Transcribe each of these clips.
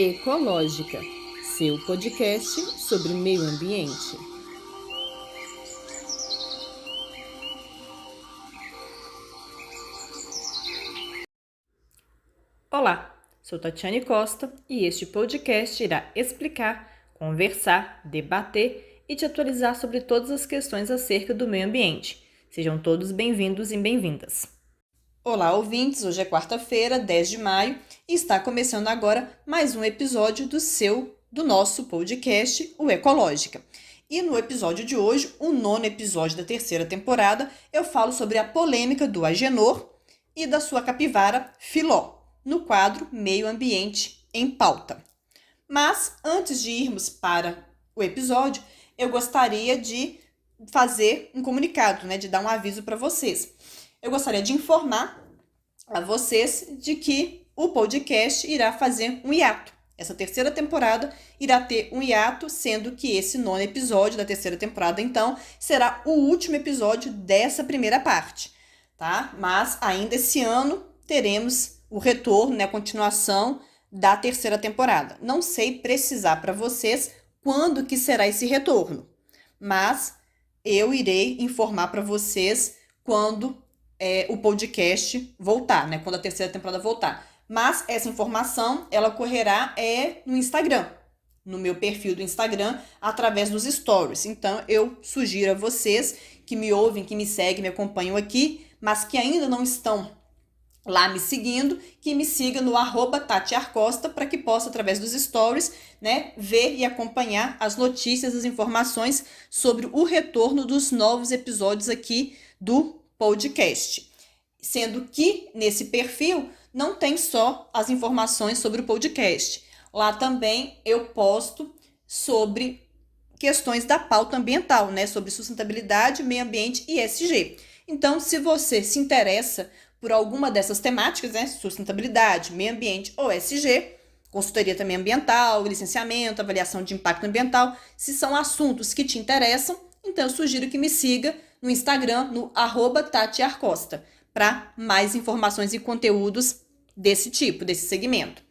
Ecológica, seu podcast sobre meio ambiente. Olá, sou Tatiane Costa e este podcast irá explicar, conversar, debater e te atualizar sobre todas as questões acerca do meio ambiente. Sejam todos bem-vindos e bem-vindas. Olá, ouvintes! Hoje é quarta-feira, 10 de maio, e está começando agora mais um episódio do nosso podcast, o Ecológica. E no episódio de hoje, o 9º episódio da terceira temporada, eu falo sobre a polêmica do Agenor e da sua capivara Filó, no quadro Meio Ambiente em Pauta. Mas, antes de irmos para o episódio, eu gostaria de fazer um comunicado, de dar um aviso para vocês. Eu gostaria de informar a vocês de que o podcast irá fazer um hiato. Essa terceira temporada irá ter um hiato, sendo que esse 9º episódio da terceira temporada, então, será o último episódio dessa primeira parte, tá? Mas ainda esse ano teremos o retorno, a continuação da terceira temporada. Não sei precisar para vocês quando que será esse retorno, mas eu irei informar para vocês quando o podcast voltar, quando a terceira temporada voltar. Mas essa informação, ela ocorrerá no Instagram, no meu perfil do Instagram, através dos stories. Então, eu sugiro a vocês que me ouvem, que me seguem, me acompanham aqui, mas que ainda não estão lá me seguindo, que me siga no @tatiarcosta para que possa, através dos stories, ver e acompanhar as notícias, as informações sobre o retorno dos novos episódios aqui do podcast. Sendo que nesse perfil não tem só as informações sobre o podcast. Lá também eu posto sobre questões da pauta ambiental, sobre sustentabilidade, meio ambiente e ESG. Então, se você se interessa por alguma dessas temáticas, sustentabilidade, meio ambiente ou ESG, consultoria também ambiental, licenciamento, avaliação de impacto ambiental, se são assuntos que te interessam, então eu sugiro que me siga no Instagram, no @tatiarcosta, para mais informações e conteúdos desse tipo, desse segmento.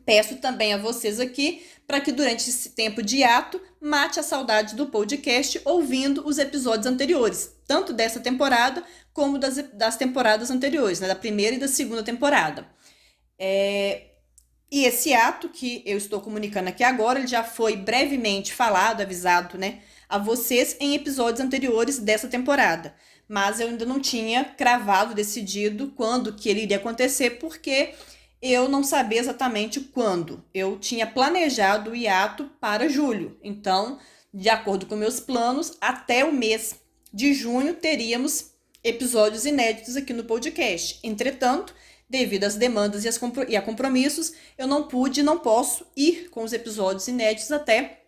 Peço também a vocês aqui para que durante esse tempo de hiato mate a saudade do podcast ouvindo os episódios anteriores, tanto dessa temporada como das temporadas anteriores, da primeira e da segunda temporada. E esse ato que eu estou comunicando aqui agora, ele já foi brevemente falado, avisado, a vocês em episódios anteriores dessa temporada. Mas eu ainda não tinha cravado, decidido quando que ele iria acontecer, porque eu não sabia exatamente quando. Eu tinha planejado o hiato para julho. Então, de acordo com meus planos, até o mês de junho teríamos episódios inéditos aqui no podcast. Entretanto, devido às demandas e a compromissos, eu não pude e não posso ir com os episódios inéditos até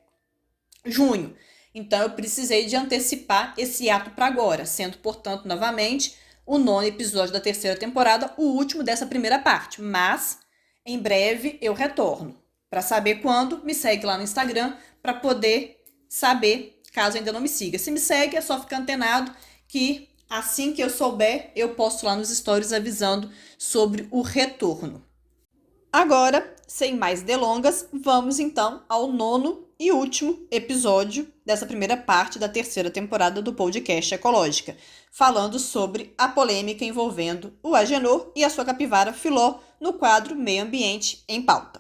junho. Então, eu precisei de antecipar esse ato para agora, sendo, portanto, novamente, o 9º episódio da terceira temporada, o último dessa primeira parte. Mas, em breve, eu retorno. Para saber quando, me segue lá no Instagram para poder saber, caso ainda não me siga. Se me segue, é só ficar antenado que assim que eu souber, eu posto lá nos stories avisando sobre o retorno. Agora, sem mais delongas, vamos então ao 9º e último episódio dessa primeira parte da terceira temporada do podcast Ecológica, falando sobre a polêmica envolvendo o Agenor e a sua capivara Filó no quadro Meio Ambiente em Pauta.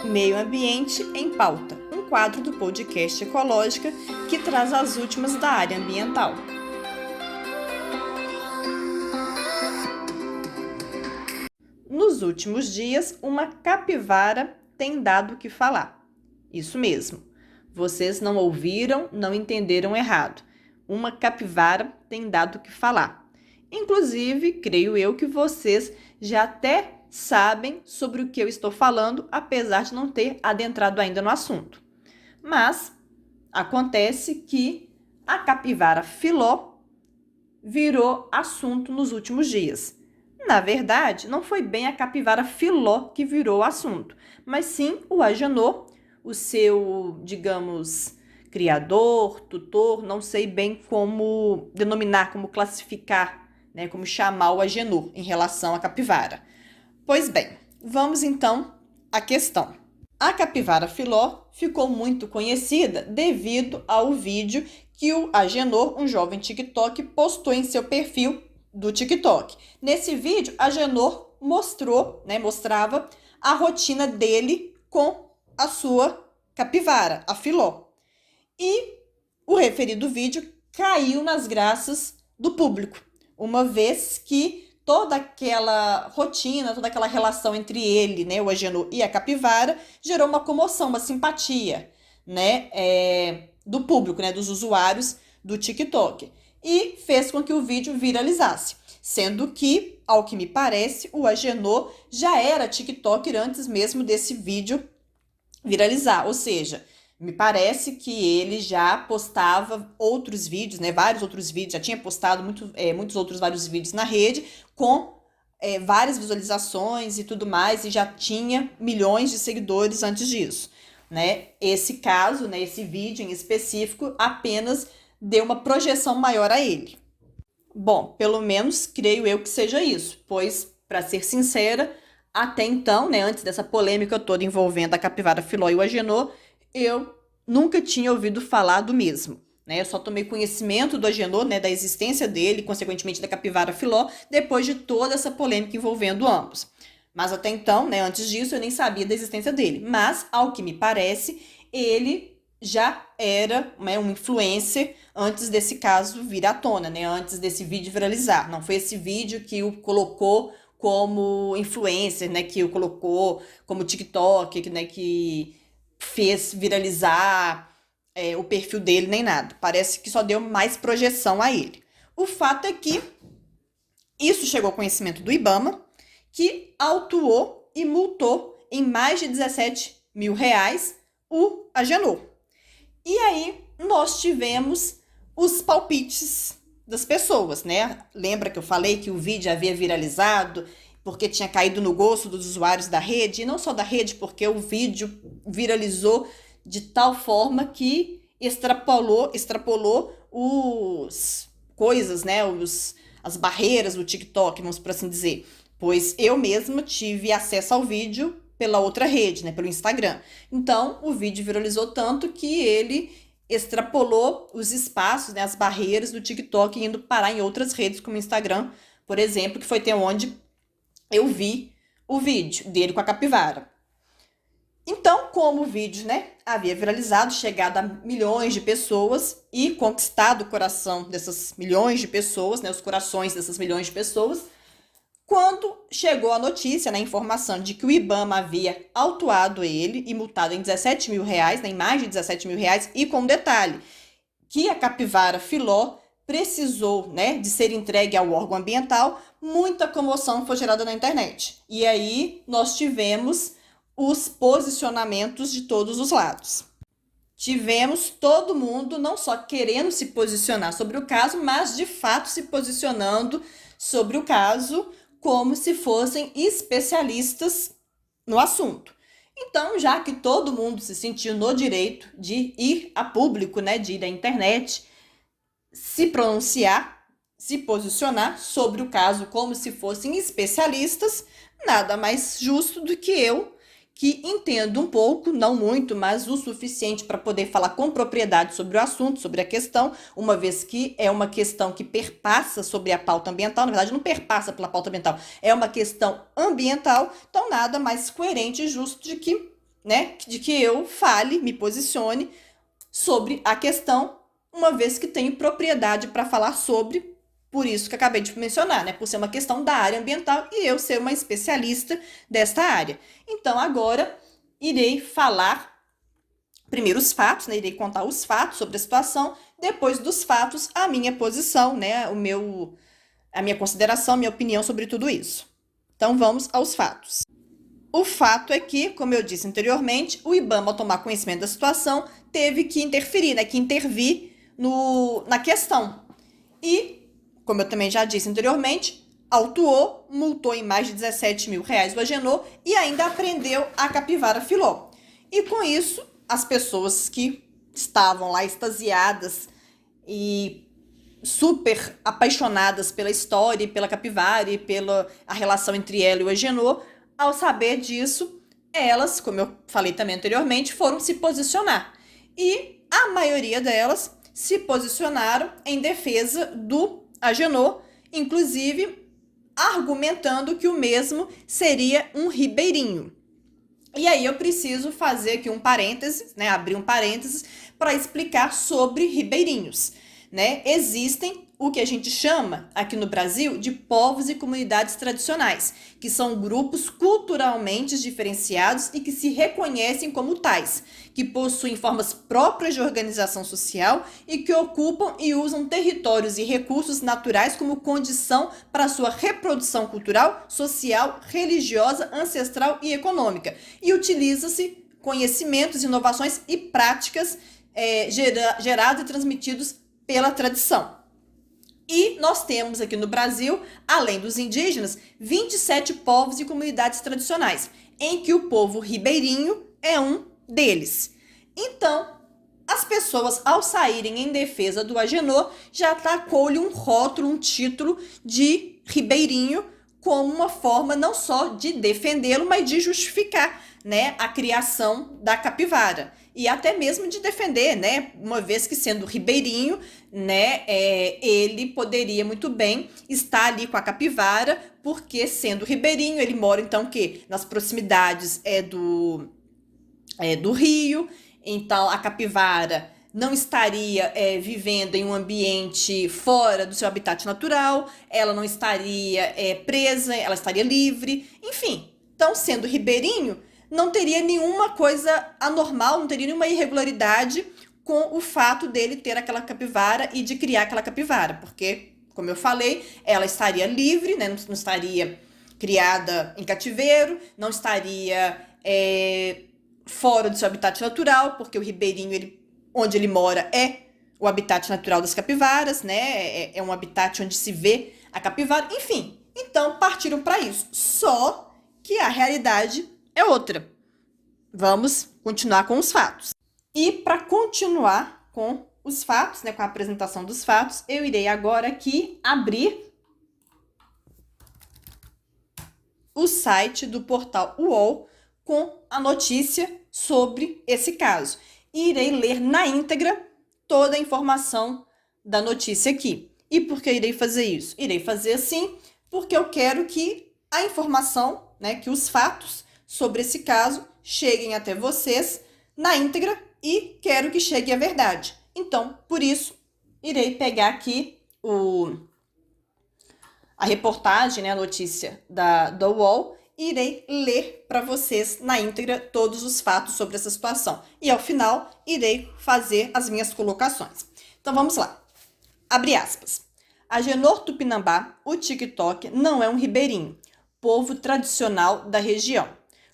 Meio Ambiente em Pauta, um quadro do podcast Ecológica que traz as últimas da área ambiental. Nos últimos dias, uma capivara tem dado o que falar. Isso mesmo. Vocês não ouviram, não entenderam errado. Uma capivara tem dado o que falar. Inclusive, creio eu que vocês já até sabem sobre o que eu estou falando, apesar de não ter adentrado ainda no assunto. Mas acontece que a capivara Filó virou assunto nos últimos dias. Na verdade, não foi bem a capivara Filó que virou o assunto, mas sim o Agenor, o seu, digamos, criador, tutor, não sei bem como denominar, como classificar né, como chamar o Agenor em relação à capivara. Pois bem, vamos então à questão. A capivara Filó ficou muito conhecida devido ao vídeo que o Agenor, um jovem TikTok, postou em seu perfil do TikTok. Nesse vídeo, Agenor mostrava a rotina dele com a sua capivara, a Filó. E o referido vídeo caiu nas graças do público, uma vez que toda aquela rotina, toda aquela relação entre ele, né, o Agenor e a capivara, gerou uma comoção, uma simpatia, né, do público, né, dos usuários do TikTok. E fez com que o vídeo viralizasse, sendo que, ao que me parece, o Agenor já era TikToker antes mesmo desse vídeo viralizar, ou seja, me parece que ele já postava outros vídeos, né? Vários outros vídeos, já tinha postado muitos outros vários vídeos na rede com várias visualizações e tudo mais, e já tinha milhões de seguidores antes disso, né? Esse caso, né, esse vídeo em específico, apenas deu uma projeção maior a ele. Bom, pelo menos creio eu que seja isso, pois, para ser sincera, até então, né, antes dessa polêmica toda envolvendo a capivara Filó e o Agenor, eu nunca tinha ouvido falar do mesmo, né? Eu só tomei conhecimento do Agenor, né, da existência dele, consequentemente da capivara Filó, depois de toda essa polêmica envolvendo ambos. Mas até então, né, antes disso, eu nem sabia da existência dele. Mas, ao que me parece, ele já era, né, um influencer antes desse caso vir à tona, né, antes desse vídeo viralizar. Não foi esse vídeo que o colocou como influencer, né, que o colocou como TikTok, né, que fez viralizar o perfil dele, nem nada. Parece que só deu mais projeção a ele. O fato é que isso chegou ao conhecimento do IBAMA, que autuou e multou em mais de 17 mil reais o Agenor. E aí nós tivemos os palpites das pessoas, né? Lembra que eu falei que o vídeo havia viralizado porque tinha caído no gosto dos usuários da rede, e não só da rede, porque o vídeo viralizou de tal forma que extrapolou os coisas, né, as barreiras do TikTok, vamos por assim dizer, pois eu mesma tive acesso ao vídeo pela outra rede, né, pelo Instagram. Então, o vídeo viralizou tanto que ele extrapolou os espaços, né, as barreiras do TikTok, indo parar em outras redes, como o Instagram, por exemplo, que foi até onde eu vi o vídeo dele com a capivara. Então, como o vídeo, né, havia viralizado, chegado a milhões de pessoas e conquistado o coração dessas milhões de pessoas, né, os corações dessas milhões de pessoas, quando chegou a notícia, né, a informação de que o IBAMA havia autuado ele e multado em 17 mil reais, né, em mais de 17 mil reais, e com detalhe, que a capivara Filó precisou, né, de ser entregue ao órgão ambiental, muita comoção foi gerada na internet. E aí nós tivemos os posicionamentos de todos os lados. Tivemos todo mundo não só querendo se posicionar sobre o caso, mas de fato se posicionando sobre o caso como se fossem especialistas no assunto. Então, já que todo mundo se sentiu no direito de ir a público, né, de ir à internet, se pronunciar, se posicionar sobre o caso como se fossem especialistas, nada mais justo do que eu, que entendo um pouco, não muito, mas o suficiente para poder falar com propriedade sobre o assunto, sobre a questão, uma vez que é uma questão que perpassa sobre a pauta ambiental, na verdade não perpassa pela pauta ambiental, é uma questão ambiental, então nada mais coerente e justo de que eu fale, me posicione sobre a questão, uma vez que tenho propriedade para falar sobre, por isso que acabei de mencionar, né? Por ser uma questão da área ambiental e eu ser uma especialista desta área. Então, agora, irei falar primeiro os fatos, né? Irei contar os fatos sobre a situação, depois dos fatos, a minha posição, né? A minha consideração, a minha opinião sobre tudo isso. Então, vamos aos fatos. O fato é que, como eu disse anteriormente, o IBAMA, ao tomar conhecimento da situação, teve que interferir, né? Que intervir na questão. E, como eu também já disse anteriormente, autuou, multou em mais de 17 mil reais o Agenor e ainda apreendeu a capivara Filó. E com isso, as pessoas que estavam lá extasiadas e super apaixonadas pela história, pela capivara e pela a relação entre ela e o Agenor. Ao saber disso, elas, como eu falei também anteriormente, foram se posicionar. E a maioria delas se posicionaram em defesa do Agenor, inclusive argumentando que o mesmo seria um ribeirinho. E aí eu preciso fazer aqui um parênteses, né, abrir um parênteses para explicar sobre ribeirinhos, né? Existem o que a gente chama aqui no Brasil de povos e comunidades tradicionais, que são grupos culturalmente diferenciados e que se reconhecem como tais, que possuem formas próprias de organização social e que ocupam e usam territórios e recursos naturais como condição para sua reprodução cultural, social, religiosa, ancestral e econômica. E utiliza-se conhecimentos, inovações e práticas gerados e transmitidos pela tradição. E nós temos aqui no Brasil, além dos indígenas, 27 povos e comunidades tradicionais, em que o povo ribeirinho é um deles. Então, as pessoas, ao saírem em defesa do Agenor, já tacou-lhe um rótulo, um título de ribeirinho, como uma forma não só de defendê-lo, mas de justificar, né, a criação da capivara. E até mesmo de defender, né, uma vez que sendo ribeirinho, né, ele poderia muito bem estar ali com a capivara, porque sendo ribeirinho, ele mora então que nas proximidades do rio, então a capivara não estaria vivendo em um ambiente fora do seu habitat natural, ela não estaria presa, ela estaria livre, enfim. Então, sendo ribeirinho, não teria nenhuma coisa anormal, não teria nenhuma irregularidade com o fato dele ter aquela capivara e de criar aquela capivara, porque, como eu falei, ela estaria livre, né? Não estaria criada em cativeiro, não estaria fora do seu habitat natural, porque o ribeirinho, onde ele mora, é o habitat natural das capivaras, né? É um habitat onde se vê a capivara, enfim. Então, partiram para isso. Só que a realidade é outra. Vamos continuar com os fatos. E para continuar com os fatos, né, com a apresentação dos fatos, eu irei agora aqui abrir o site do portal UOL com a notícia sobre esse caso. E irei ler na íntegra toda a informação da notícia aqui. E por que irei fazer isso? Irei fazer assim porque eu quero que a informação, né, que os fatos sobre esse caso cheguem até vocês na íntegra e quero que chegue a verdade. Então, por isso, irei pegar aqui a reportagem, né, a notícia da UOL, e irei ler para vocês na íntegra todos os fatos sobre essa situação. E ao final, irei fazer as minhas colocações. Então, vamos lá. Abre aspas. Agenor Tupinambá, o TikTok, não é um ribeirinho, povo tradicional da região,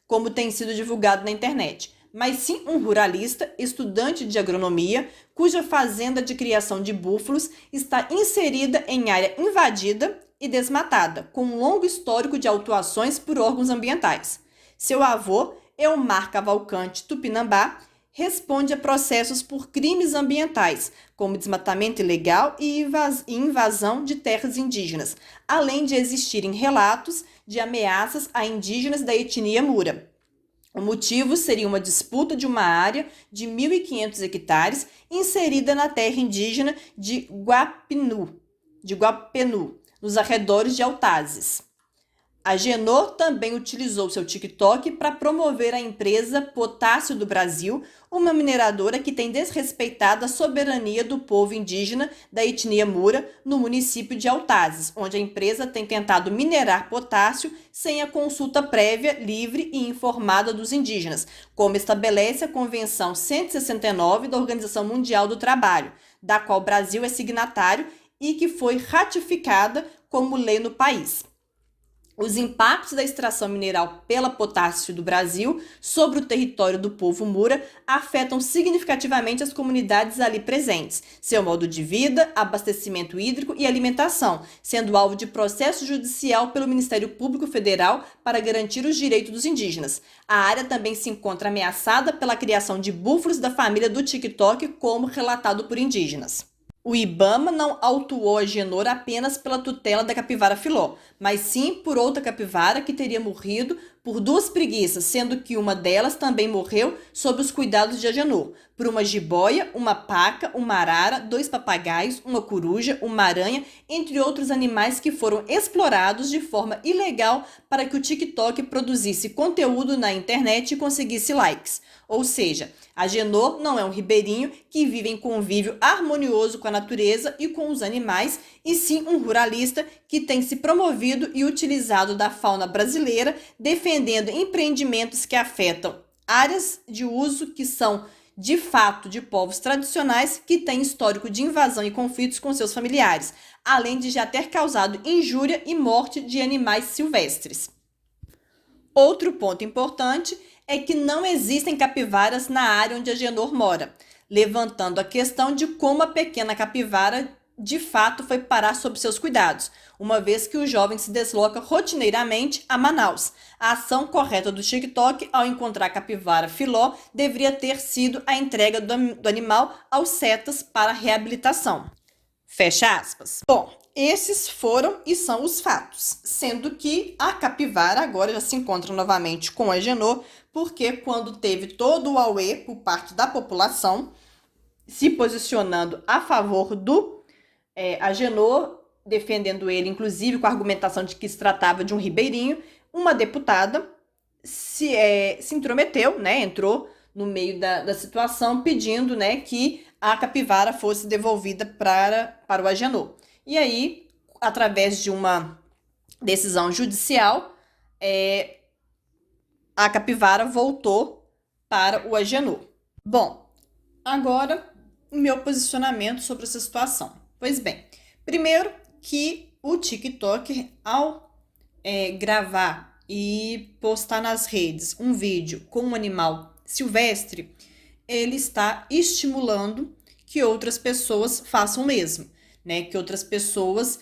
como tem sido divulgado na internet, mas sim um ruralista, estudante de agronomia, cuja fazenda de criação de búfalos está inserida em área invadida e desmatada, com um longo histórico de autuações por órgãos ambientais. Seu avô, Elmar Cavalcante Tupinambá, responde a processos por crimes ambientais, como desmatamento ilegal e invasão de terras indígenas, além de existirem relatos de ameaças a indígenas da etnia Mura. O motivo seria uma disputa de uma área de 1.500 hectares inserida na terra indígena de Guapenu, nos arredores de Altazes. Agenor também utilizou seu TikTok para promover a empresa Potássio do Brasil, uma mineradora que tem desrespeitado a soberania do povo indígena da etnia Mura no município de Altazes, onde a empresa tem tentado minerar potássio sem a consulta prévia, livre e informada dos indígenas, como estabelece a Convenção 169 da Organização Mundial do Trabalho, da qual o Brasil é signatário e que foi ratificada como lei no país. Os impactos da extração mineral pela Potássio do Brasil sobre o território do povo Mura afetam significativamente as comunidades ali presentes, seu modo de vida, abastecimento hídrico e alimentação, sendo alvo de processo judicial pelo Ministério Público Federal para garantir os direitos dos indígenas. A área também se encontra ameaçada pela criação de búfalos da família do TikTok, como relatado por indígenas. O IBAMA não autuou Agenor apenas pela tutela da capivara filó, mas sim por outra capivara que teria morrido por duas preguiças, sendo que uma delas também morreu sob os cuidados de Agenor, por uma jiboia, uma paca, uma arara, dois papagaios, uma coruja, uma aranha, entre outros animais que foram explorados de forma ilegal para que o TikTok produzisse conteúdo na internet e conseguisse likes. Ou seja, Agenor não é um ribeirinho que vive em convívio harmonioso com a natureza e com os animais, e sim um ruralista que tem se promovido e utilizado da fauna brasileira, defendendo empreendimentos que afetam áreas de uso que são de fato de povos tradicionais que têm histórico de invasão e conflitos com seus familiares, além de já ter causado injúria e morte de animais silvestres. Outro ponto importante é que não existem capivaras na área onde Agenor mora, levantando a questão de como a pequena capivara de fato foi parar sob seus cuidados, uma vez que o jovem se desloca rotineiramente a Manaus. A ação correta do TikTok ao encontrar a capivara filó deveria ter sido a entrega do animal aos CETAS para reabilitação. Fecha aspas. Bom, esses foram e são os fatos, sendo que a capivara agora já se encontra novamente com Agenor, porque quando teve todo o auê por parte da população se posicionando a favor do Agenor, defendendo ele, inclusive com a argumentação de que se tratava de um ribeirinho, uma deputada se intrometeu, né, entrou no meio da situação pedindo, né, que a capivara fosse devolvida para o Agenor. E aí, através de uma decisão judicial, a capivara voltou para o Agenor. Bom, agora o meu posicionamento sobre essa situação. Pois bem, primeiro que o TikTok, ao gravar e postar nas redes um vídeo com um animal silvestre, ele está estimulando que outras pessoas façam o mesmo, né? Que outras pessoas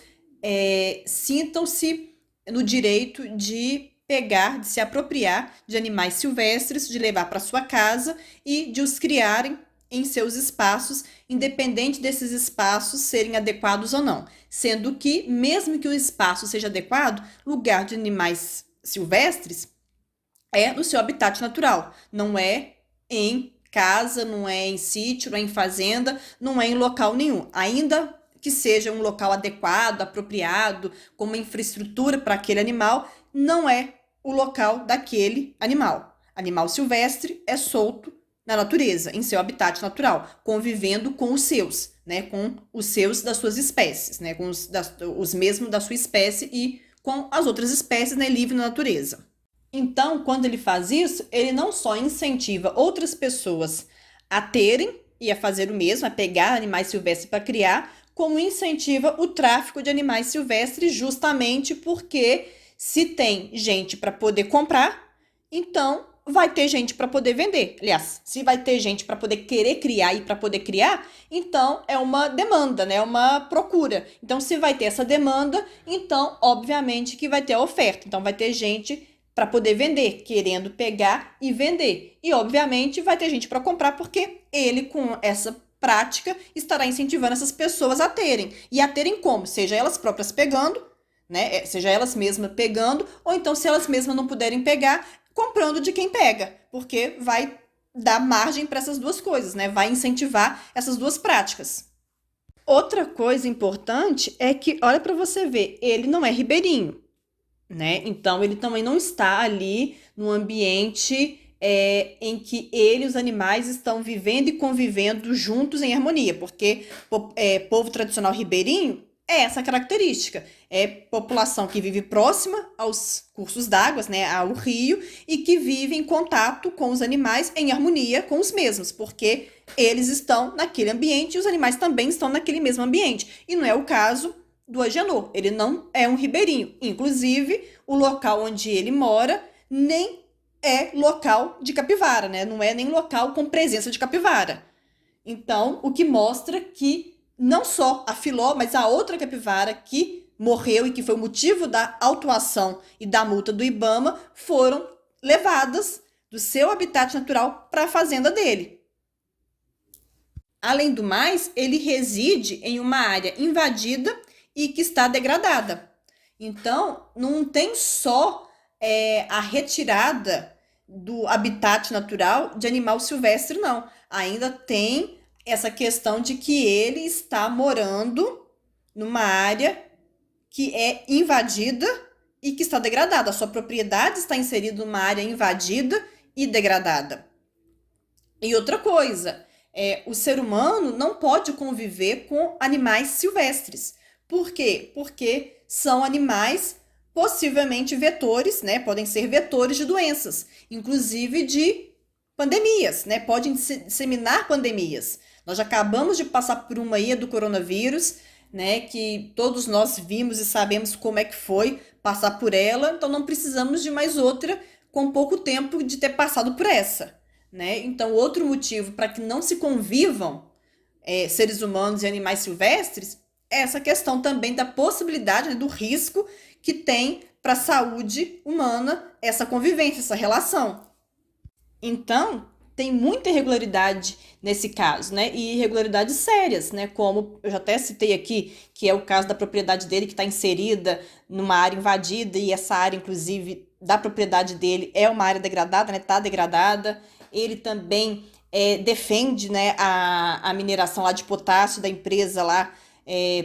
sintam-se no direito de pegar, de se apropriar de animais silvestres, de levar para sua casa e de os criarem em seus espaços, independente desses espaços serem adequados ou não. Sendo que, mesmo que o espaço seja adequado, lugar de animais silvestres é no seu habitat natural, não é em casa, não é em sítio, não é em fazenda, não é em local nenhum. Ainda que seja um local adequado, apropriado, com uma infraestrutura para aquele animal, não é o local daquele animal. Animal silvestre é solto na natureza, em seu habitat natural, convivendo com os seus, né, com os seus das suas espécies, né, com os mesmos da sua espécie e com as outras espécies, né, livre na natureza. Então, quando ele faz isso, ele não só incentiva outras pessoas a terem e a fazer o mesmo, a pegar animais silvestres para criar, como incentiva o tráfico de animais silvestres, justamente porque se tem gente para poder comprar, então vai ter gente para poder vender. Aliás, se vai ter gente para poder querer criar e para poder criar, então é uma demanda, né? É uma procura. Então, se vai ter essa demanda, então, obviamente que vai ter a oferta. Então, vai ter gente para poder vender, querendo pegar e vender. E, obviamente, vai ter gente para comprar, porque ele, com essa prática, estará incentivando essas pessoas a terem. E a terem como? Seja elas próprias pegando, né? Seja elas mesmas pegando, ou então, se elas mesmas não puderem pegar, comprando de quem pega, porque vai dar margem para essas duas coisas, né? Vai incentivar essas duas práticas. Outra coisa importante é que, olha para você ver, ele não é ribeirinho, né? Então, ele também não está ali no ambiente em que ele e os animais estão vivendo e convivendo juntos em harmonia, porque povo tradicional ribeirinho é essa característica. É população que vive próxima aos cursos d'água, né, ao rio, e que vive em contato com os animais em harmonia com os mesmos, porque eles estão naquele ambiente e os animais também estão naquele mesmo ambiente. E não é o caso do Agenor. Ele não é um ribeirinho. Inclusive, o local onde ele mora nem é local de capivara, né? Não é nem local com presença de capivara. Então, o que mostra que não só a filó, mas a outra capivara que morreu e que foi o motivo da autuação e da multa do IBAMA foram levadas do seu habitat natural para a fazenda dele. Além do mais, ele reside em uma área invadida e que está degradada. Então, não tem só a retirada do habitat natural de animal silvestre, não. Ainda tem essa questão de que ele está morando numa área que é invadida e que está degradada. A sua propriedade está inserida numa área invadida e degradada. E outra coisa, o ser humano não pode conviver com animais silvestres. Por quê? Porque são animais possivelmente vetores, né? Podem ser vetores de doenças, inclusive de pandemias, né? Podem disseminar pandemias. Nós já acabamos de passar por uma aí do coronavírus, né? Que todos nós vimos e sabemos como é que foi passar por ela, então não precisamos de mais outra com pouco tempo de ter passado por essa, né? Então, outro motivo para que não se convivam seres humanos e animais silvestres é essa questão também da possibilidade, né, do risco que tem para a saúde humana essa convivência, essa relação. Então, tem muita irregularidade nesse caso, né? E irregularidades sérias, né? Como eu já até citei aqui, que é o caso da propriedade dele que está inserida numa área invadida e essa área, inclusive, da propriedade dele é uma área degradada, né? Está degradada. Ele também defende, né, a mineração lá de potássio da empresa lá,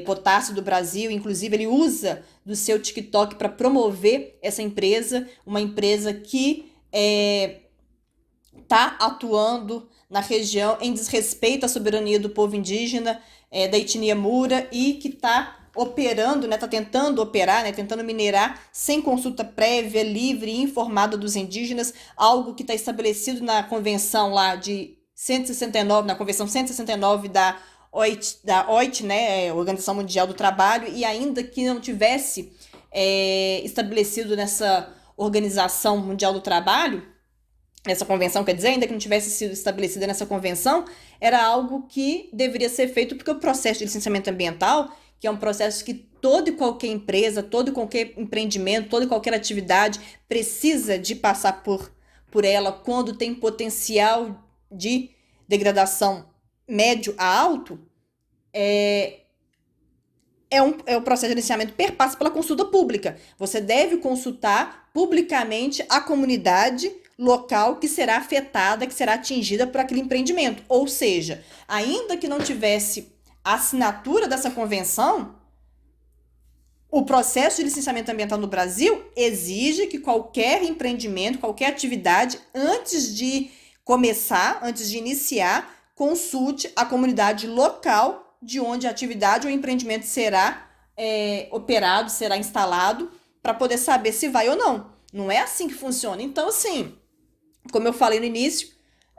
Potássio do Brasil. Inclusive, ele usa do seu TikTok para promover essa empresa, uma empresa que está atuando na região em desrespeito à soberania do povo indígena, da etnia Mura, e que está operando, né, está tentando operar, né, tentando minerar sem consulta prévia, livre e informada dos indígenas, algo que está estabelecido na convenção lá de 169, na convenção 169 da OIT, né, Organização Mundial do Trabalho, e ainda que não tivesse estabelecido nessa Organização Mundial do Trabalho, essa convenção, quer dizer, ainda que não tivesse sido estabelecida nessa convenção, era algo que deveria ser feito, porque o processo de licenciamento ambiental, que é um processo que toda e qualquer empresa, todo e qualquer empreendimento, toda e qualquer atividade precisa de passar por ela quando tem potencial de degradação médio a alto, o processo de licenciamento perpassa pela consulta pública. Você deve consultar publicamente a comunidade local que será afetada, que será atingida por aquele empreendimento. Ou seja, ainda que não tivesse a assinatura dessa convenção, o processo de licenciamento ambiental no Brasil exige que qualquer empreendimento, qualquer atividade, antes de começar, antes de iniciar, consulte a comunidade local de onde a atividade ou empreendimento será operado, será instalado, para poder saber se vai ou não. Não é assim que funciona. Então, assim, como eu falei no início,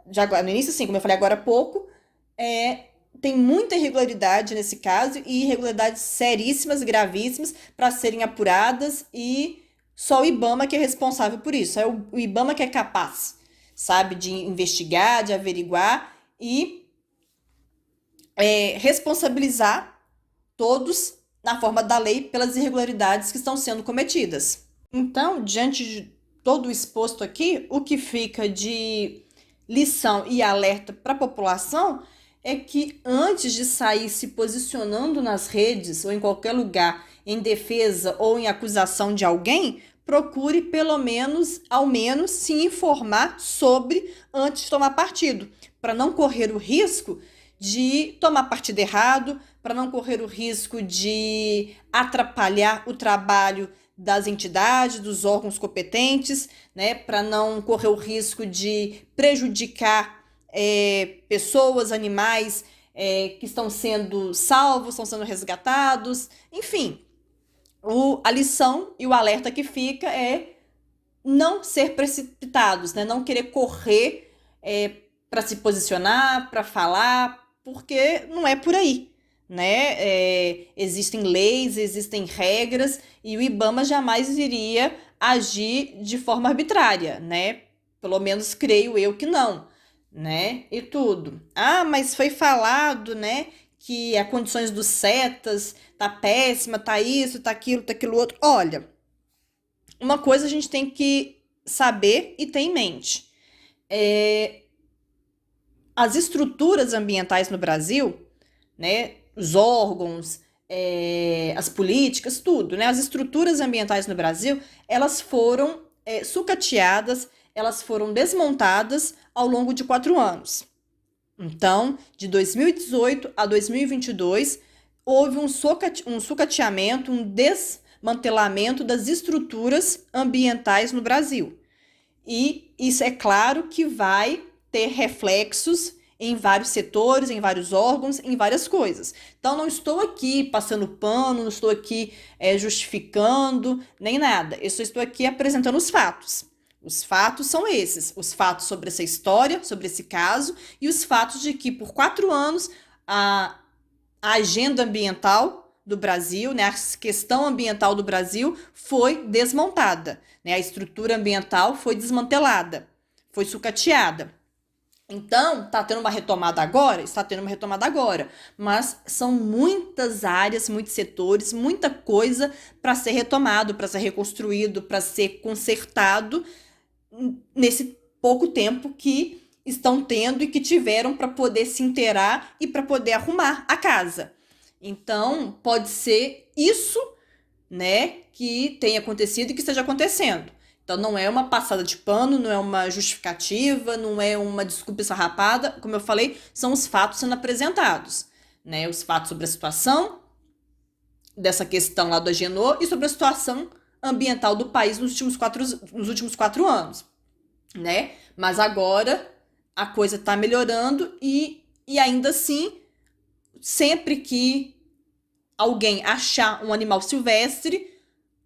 como eu falei agora há pouco, tem muita irregularidade nesse caso, e irregularidades seríssimas, gravíssimas, para serem apuradas, e só o IBAMA que é responsável por isso. É o IBAMA que é capaz, sabe, de investigar, de averiguar e responsabilizar todos na forma da lei pelas irregularidades que estão sendo cometidas. Então, diante de todo o exposto aqui, o que fica de lição e alerta para a população é que, antes de sair se posicionando nas redes ou em qualquer lugar em defesa ou em acusação de alguém, procure ao menos se informar sobre antes de tomar partido, para não correr o risco de tomar partido errado, para não correr o risco de atrapalhar o trabalho das entidades, dos órgãos competentes, né, para não correr o risco de prejudicar pessoas, animais que estão sendo salvos, estão sendo resgatados, enfim. A lição e o alerta que fica é não ser precipitados, né, não querer correr para se posicionar, para falar, porque não é por aí, né? Existem leis, existem regras, e o IBAMA jamais iria agir de forma arbitrária, né? Pelo menos creio eu que não, né? E tudo. Mas foi falado, né, que as condições dos CETAS tá péssima, tá isso, tá aquilo outro. Olha, uma coisa a gente tem que saber e ter em mente. as estruturas ambientais no Brasil, né, os órgãos, as políticas, tudo, né, as estruturas ambientais no Brasil, elas foram sucateadas, elas foram desmontadas ao longo de 4 anos. Então, de 2018 a 2022, houve um sucateamento, um desmantelamento das estruturas ambientais no Brasil. E isso é claro que vai ter reflexos em vários setores, em vários órgãos, em várias coisas. Então, não estou aqui passando pano, não estou aqui justificando, nem nada. Eu só estou aqui apresentando os fatos. Os fatos são esses, os fatos sobre essa história, sobre esse caso, e os fatos de que por 4 anos a agenda ambiental do Brasil, né, a questão ambiental do Brasil foi desmontada, né, a estrutura ambiental foi desmantelada, foi sucateada. Então, está tendo uma retomada agora? Está tendo uma retomada agora, mas são muitas áreas, muitos setores, muita coisa para ser retomado, para ser reconstruído, para ser consertado nesse pouco tempo que estão tendo e que tiveram para poder se inteirar e para poder arrumar a casa. Então, pode ser isso, né, que tenha acontecido e que esteja acontecendo. Então, não é uma passada de pano, não é uma justificativa, não é uma desculpa esfarrapada. Como eu falei, são os fatos sendo apresentados, né? Os fatos sobre a situação dessa questão lá do Agenor e sobre a situação ambiental do país nos últimos 4 anos, né? Mas agora a coisa está melhorando e ainda assim, sempre que alguém achar um animal silvestre,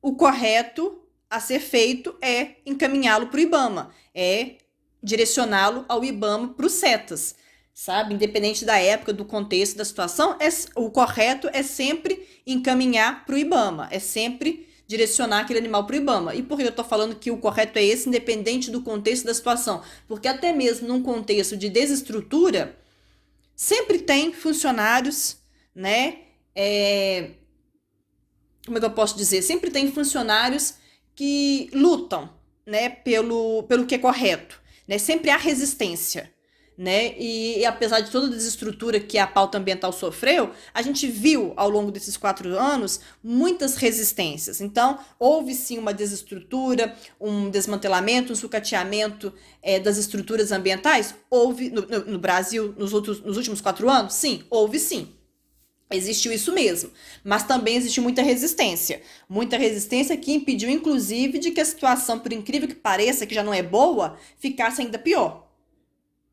o correto a ser feito é encaminhá-lo para o IBAMA, é direcioná-lo ao IBAMA para os CETAS, sabe? Independente da época, do contexto, da situação, o correto é sempre encaminhar para o IBAMA, é sempre direcionar aquele animal para o IBAMA. E por que eu estou falando que o correto é esse, independente do contexto da situação? Porque até mesmo num contexto de desestrutura, sempre tem funcionários, né? Como é que eu posso dizer? Sempre tem funcionários que lutam, né, pelo que é correto, né? Sempre há resistência, né? E apesar de toda a desestrutura que a pauta ambiental sofreu, a gente viu ao longo desses 4 anos muitas resistências. Então, houve sim uma desestrutura, um desmantelamento, um sucateamento das estruturas ambientais? Houve no Brasil nos últimos 4 anos? Sim, houve sim. Existiu isso mesmo, mas também existiu muita resistência que impediu, inclusive, de que a situação, por incrível que pareça, que já não é boa, ficasse ainda pior.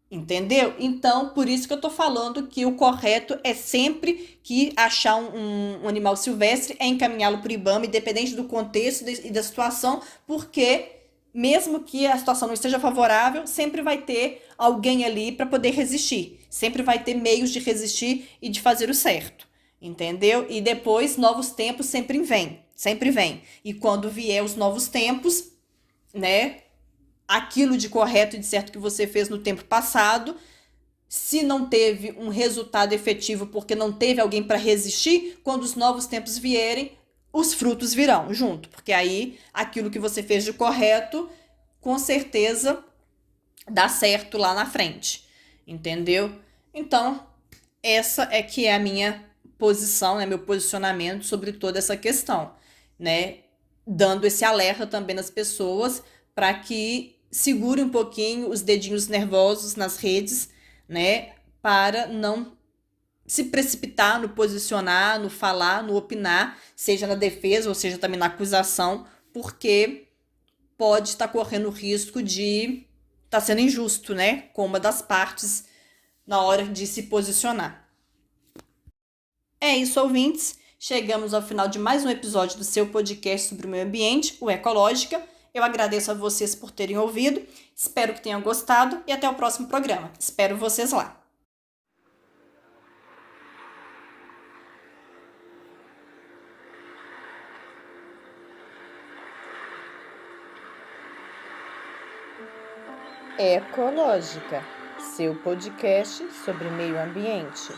Entendeu? Então, por isso que eu tô falando que o correto é sempre que achar um animal silvestre é encaminhá-lo para o IBAMA, independente do contexto e da situação, porque mesmo que a situação não esteja favorável, sempre vai ter alguém ali para poder resistir. Sempre vai ter meios de resistir e de fazer o certo. Entendeu? E depois, novos tempos sempre vêm. Sempre vem. E quando vier os novos tempos, né? Aquilo de correto e de certo que você fez no tempo passado, se não teve um resultado efetivo porque não teve alguém para resistir, quando os novos tempos vierem, os frutos virão junto, porque aí aquilo que você fez de correto, com certeza dá certo lá na frente, entendeu? Então, essa é que é a minha posição, né, meu posicionamento sobre toda essa questão, né? Dando esse alerta também nas pessoas para que segurem um pouquinho os dedinhos nervosos nas redes, né? Para não se precipitar no posicionar, no falar, no opinar, seja na defesa ou seja também na acusação, porque pode estar correndo o risco de estar sendo injusto, né, com uma das partes na hora de se posicionar. É isso, ouvintes. Chegamos ao final de mais um episódio do seu podcast sobre o meio ambiente, o Ecológica. Eu agradeço a vocês por terem ouvido, espero que tenham gostado e até o próximo programa. Espero vocês lá. Ecológica, seu podcast sobre meio ambiente.